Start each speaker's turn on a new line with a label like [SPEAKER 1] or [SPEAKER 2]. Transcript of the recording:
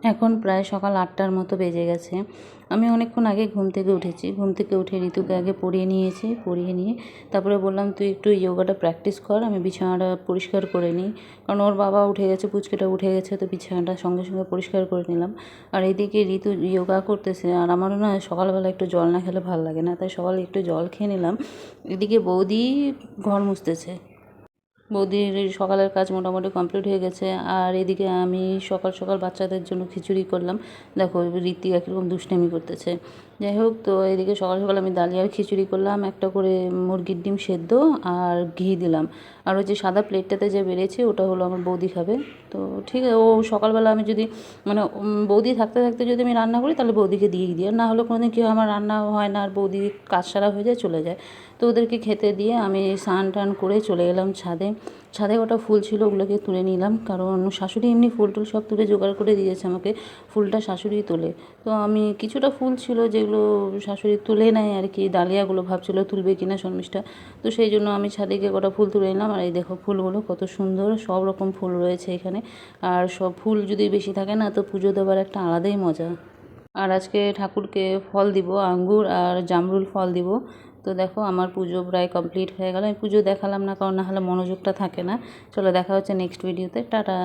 [SPEAKER 1] এখন প্রায় সকাল ৮টার মতো বেজে গেছে। আমি অনেকক্ষণ আগে ঘুম থেকে উঠেছি। ঘুম থেকে উঠে ঋতুকে আগে পড়িয়ে নিয়েছি। পড়িয়ে নিয়ে তারপরে বললাম, তুই একটু যোগাটা প্র্যাকটিস কর, আমি বিছানাটা পরিষ্কার করে নিই। কারণ ওর বাবা উঠে গেছে, পুচকেটা উঠে গেছে, তো বিছানাটা সঙ্গে সঙ্গে পরিষ্কার করে নিলাম। আর এদিকে ঋতু যোগা করতেছে, আর আমারও না সকালবেলা একটু জল না খেলে ভালো লাগে না, তাই সকালে একটু জল খেয়ে নিলাম। এদিকে বৌদি ঘর মুছতেছে। বৌদির সকালের কাজ মোটামুটি কমপ্লিট হয়ে গেছে। আর এদিকে আমি সকাল সকাল বাচ্চাদের জন্য খিচুড়ি করলাম। দেখো ঋত্বিকা কীরকম দুষ্টামি করতেছে। যাই হোক, তো এদিকে সকাল সকাল আমি ডালিয়ার খিচুড়ি করলাম, একটা করে মুরগির ডিম সেদ্ধ আর ঘি দিলাম। আর ওই যে সাদা প্লেটটাতে যে বেড়েছে ওটা হলো আমার বৌদি খাবে। তো ঠিক আছে, ও সকালবেলা আমি যদি মানে বৌদি থাকতে থাকতে যদি আমি রান্না করি তাহলে বৌদিকে দিয়েই দিই। আর না হলে কোনো দিন কী হয়, আমার রান্না হয় না আর বৌদি কাজ সারা হয়ে যায়, চলে যায়। তো ওদেরকে খেতে দিয়ে আমি স্নান টান করে চলে এলাম ছাদে। ছাদে কটা ফুল ছিল, ওগুলোকে তুলে নিলাম, কারণ শাশুড়ি এমনি ফুল টুল সব তুলে জোগাড় করে দিয়েছে আমাকে। ফুলটা শাশুড়িই তোলে। তো আমি কিছুটা ফুল ছিল যেগুলো শাশুড়ি তুলে নেয় আর কি, ডালিয়াগুলো ভাবছিল তুলবে কিনা শর্মিষ্ঠা। তো সেই জন্য আমি ছাদে গিয়ে কটা ফুল তুলে নিলাম। আর এই দেখো ফুলগুলো কত সুন্দর, সব রকম ফুল রয়েছে এখানে। আর সব ফুল যদি বেশি থাকে না, তো পুজো দেওয়ার একটা আলাদাই মজা। আর আজকে ঠাকুরকে ফল দিব, আঙ্গুর আর জামরুল ফল দিব। তো দেখো আমার পুজো প্রায় কমপ্লিট হয়ে গেল। আমি পুজো দেখালাম না, কারণ না হলে মনোযোগটা থাকে না। চলো, দেখা হচ্ছে নেক্সট ভিডিওতে। টাটা।